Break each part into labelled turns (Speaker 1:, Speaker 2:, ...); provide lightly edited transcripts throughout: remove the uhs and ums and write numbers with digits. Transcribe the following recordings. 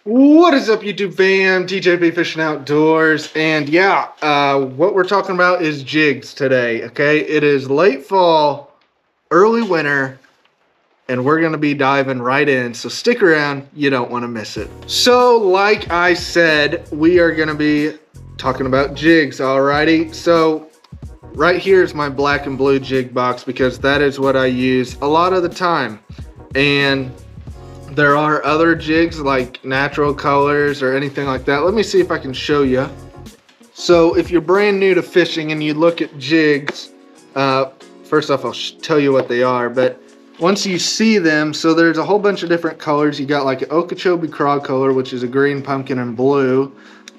Speaker 1: What is up, YouTube fam? TJP Fishing Outdoors, and yeah, what we're talking about is jigs today. Okay, it is late fall, early winter, and we're gonna be diving right in. So stick around; you don't want to miss it. So, like I said, we are gonna be talking about jigs. Alrighty. So, right here is my black and blue jig box because that is what I use a lot of the time, and there are other jigs like natural colors or anything like that. Let me see if I can show you. So if you're brand new to fishing and you look at jigs, first off I'll tell you what they are, but once you see them, so there's a whole bunch of different colors. You got like an Okeechobee craw color, which is a green, pumpkin, and blue.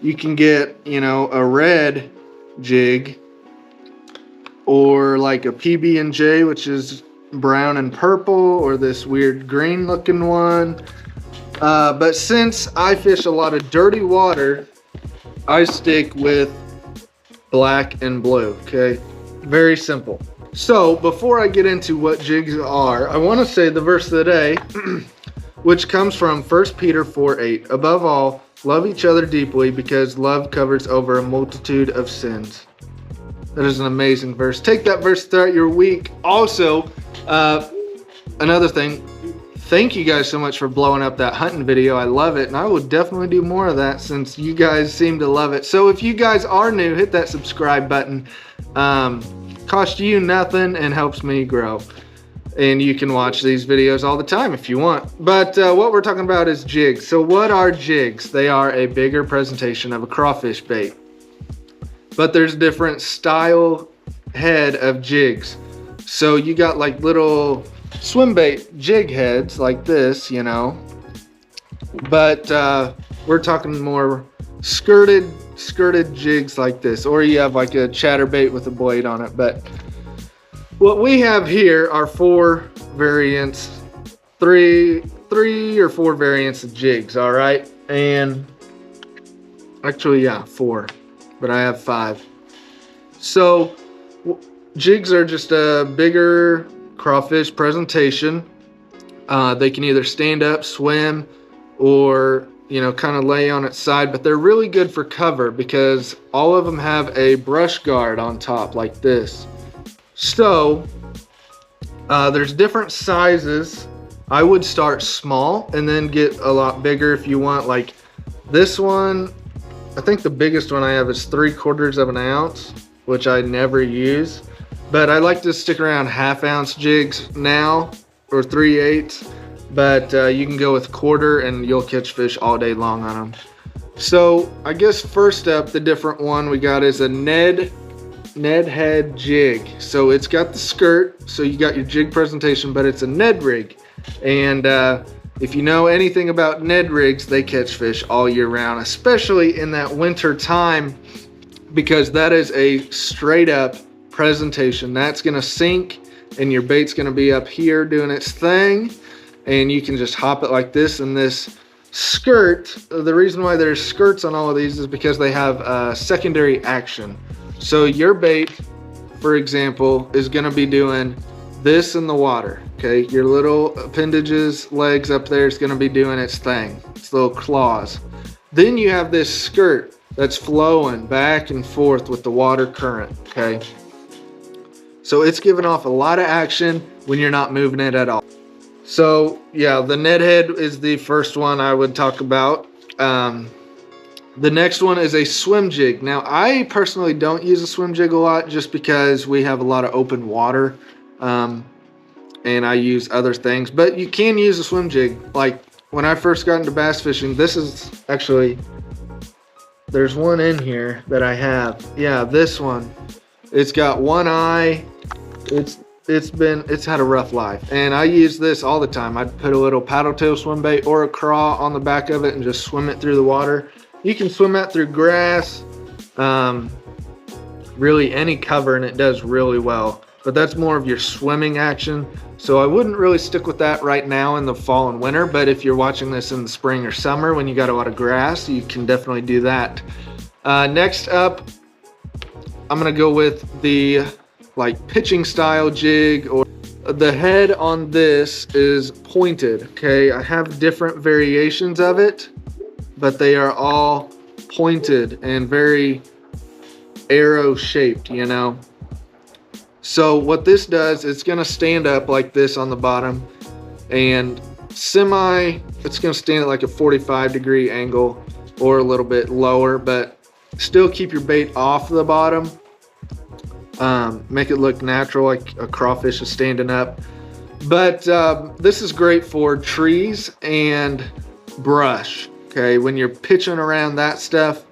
Speaker 1: You can get, you know, a red jig, or like a PB&J, which is brown and purple, or this weird green looking one. But since I fish a lot of dirty water, I stick with black and blue. Okay, very simple. So before I get into what jigs are, I want to say the verse of the day which comes from 1 Peter 4:8. Above all, love each other deeply, because love covers over a multitude of sins. That is an amazing verse. Take that verse throughout your week. Also, another thing, thank you guys so much for blowing up that hunting video. I love it, and I will definitely do more of that since you guys seem to love it. So if you guys are new, hit that subscribe button. Costs you nothing and helps me grow. And you can watch these videos all the time if you want. But what we're talking about is jigs. So what are jigs? They are a bigger presentation of a crawfish bait. But there's different style head of jigs. So you got like little swim bait jig heads like this, you know. But we're talking more skirted jigs like this. Or you have like a chatterbait with a blade on it. But what we have here are four variants, three or four variants of jigs, all right? And actually, yeah, four. But I have 5. So jigs are just a bigger crawfish presentation. They can either stand up, swim, or, you know, kind of lay on its side, but they're really good for cover because all of them have a brush guard on top like this. So there's different sizes. I would start small and then get a lot bigger if you want. Like this one, I think the biggest one I have is 3/4 of an ounce, which I never use, but I like to stick around 1/2 ounce jigs now, or 3/8, but you can go with 1/4 and you'll catch fish all day long on them. So I guess first up, the different one we got is a Ned head jig. So it's got the skirt, so you got your jig presentation, but it's a Ned rig. And if you know anything about Ned rigs, they catch fish all year round, especially in that winter time, because that is a straight up presentation. That's gonna sink and your bait's gonna be up here doing its thing, and you can just hop it like this. And this skirt, the reason why there's skirts on all of these is because they have secondary action. So your bait, for example, is gonna be doing this in the water, okay? Your little appendages, legs up there is gonna be doing its thing, its little claws. Then you have this skirt that's flowing back and forth with the water current, okay? So it's giving off a lot of action when you're not moving it at all. So yeah, the Ned head is the first one I would talk about. The next one is a swim jig. Now, I personally don't use a swim jig a lot just because we have a lot of open water, and I use other things. But you can use a swim jig. Like when I first got into bass fishing, this is actually, there's one in here that I have. Yeah, this one. It's got one eye. It's had a rough life, and I use this all the time. I'd put a little paddle tail swim bait or a craw on the back of it and just swim it through the water. You can swim that through grass, really any cover, and it does really well. But that's more of your swimming action. So I wouldn't really stick with that right now in the fall and winter, but if you're watching this in the spring or summer when you got a lot of grass, you can definitely do that. Next up, I'm gonna go with the like pitching style jig, or the head on this is pointed, okay? I have different variations of it. but they are all pointed and very arrow shaped, you know. So what this does, it's going to stand up like this on the bottom, and it's going to stand at like a 45-degree angle or a little bit lower, but still keep your bait off the bottom. Make it look natural, like a crawfish is standing up. But this is great for trees and brush. Okay, when you're pitching around that stuff,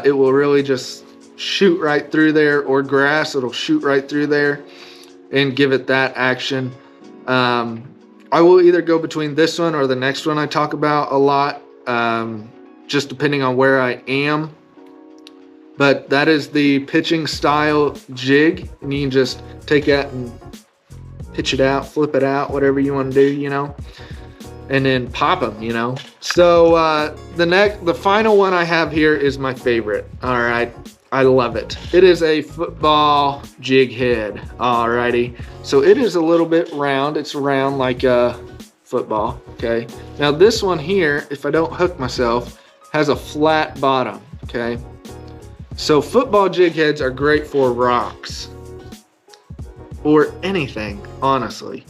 Speaker 1: it will really just shoot right through there, or grass, it'll shoot right through there and give it that action. I will either go between this one or the next one I talk about a lot, just depending on where I am. But that is the pitching style jig, and you can just take that and pitch it out, flip it out, whatever you want to do, you know, and then pop them, you know. So the final one I have here is my favorite. All right, I love it. It is a football jig head. Alrighty, so it is a little bit round. It's round like a football. Okay, now this one here, if I don't hook myself, has a flat bottom. Okay, so football jig heads are great for rocks or anything, honestly.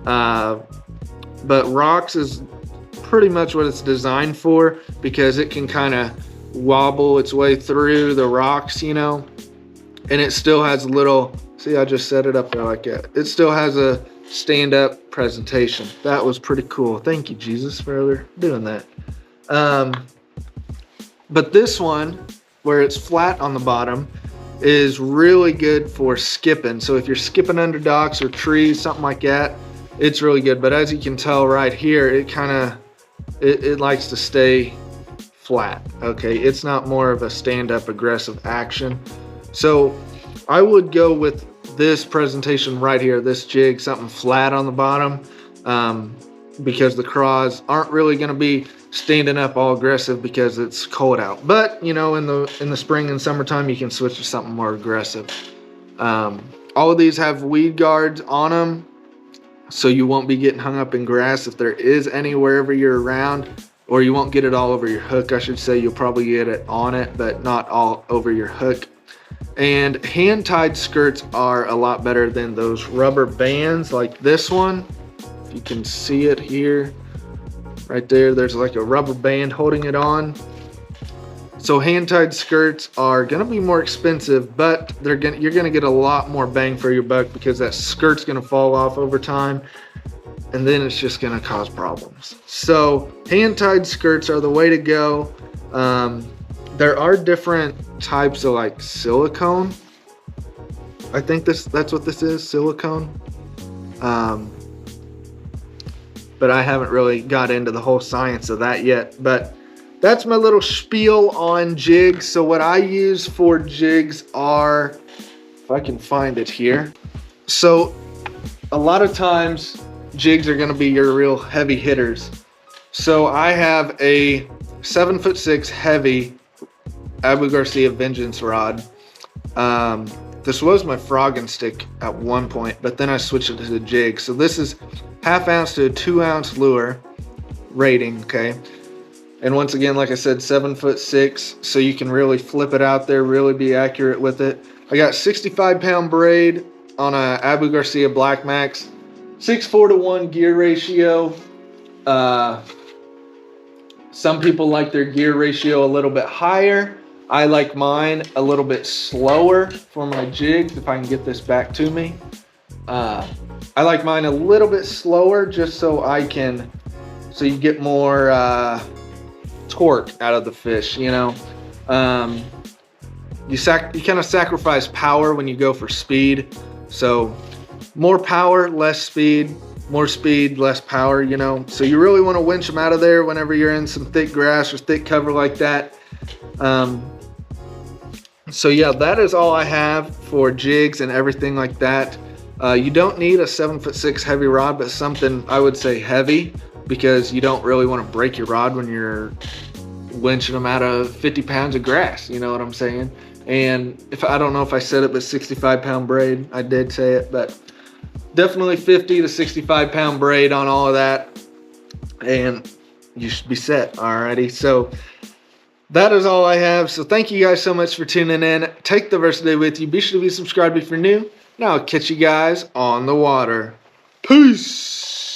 Speaker 1: But rocks is pretty much what it's designed for, because it can kind of wobble its way through the rocks, you know, and it still has a little, see, I just set it up there like that. It still has a stand-up presentation. That was pretty cool. Thank you, Jesus, for doing that. But this one, where it's flat on the bottom, is really good for skipping. So if you're skipping under docks or trees, something like that, it's really good. But as you can tell right here, it kind of, it likes to stay flat. Okay, it's not more of a stand-up aggressive action. So I would go with this presentation right here, this jig, something flat on the bottom, because the craws aren't really going to be standing up all aggressive because it's cold out. But you know, in the spring and summertime, you can switch to something more aggressive. All of these have weed guards on them, so you won't be getting hung up in grass if there is any wherever you're around. Or you won't get it all over your hook, I should say. You'll probably get it on it, but not all over your hook. And hand-tied skirts are a lot better than those rubber bands like this one. If you can see it here, right there, there's like a rubber band holding it on. So hand-tied skirts are gonna be more expensive, but you're gonna get a lot more bang for your buck, because that skirt's gonna fall off over time, and then it's just gonna cause problems. So hand-tied skirts are the way to go. There are different types of like silicone. I think that's what this is, silicone. But I haven't really got into the whole science of that yet. But that's my little spiel on jigs. So what I use for jigs are, if I can find it here. So a lot of times jigs are going to be your real heavy hitters. So I have a 7'6" heavy Abu Garcia Vengeance rod. This was my frogging stick at one point, but then I switched it to the jig. So this is 1/2 ounce to a 2 ounce lure rating. Okay, and once again, like I said, 7'6", so you can really flip it out there, really be accurate with it. I got 65-pound braid on a Abu Garcia Black Max. 6:4 to 1 gear ratio. Some people like their gear ratio a little bit higher. I like mine a little bit slower for my jigs, if I can get this back to me. I like mine a little bit slower just so you get more torque out of the fish, you know. You kind of sacrifice power when you go for speed. So more power, less speed, more speed, less power, you know. So you really want to winch them out of there whenever you're in some thick grass or thick cover like that. So yeah, that is all I have for jigs and everything like that. You don't need a 7'6" heavy rod, but something I would say heavy, because you don't really want to break your rod when you're winching them out of 50 pounds of grass, you know what I'm saying? And I don't know if I said it, but 65-pound braid, I did say it, but definitely 50 to 65-pound braid on all of that. And you should be set. Alrighty, so that is all I have. So thank you guys so much for tuning in. Take the rest of the day with you. Be sure to be subscribed if you're new. Now I'll catch you guys on the water. Peace.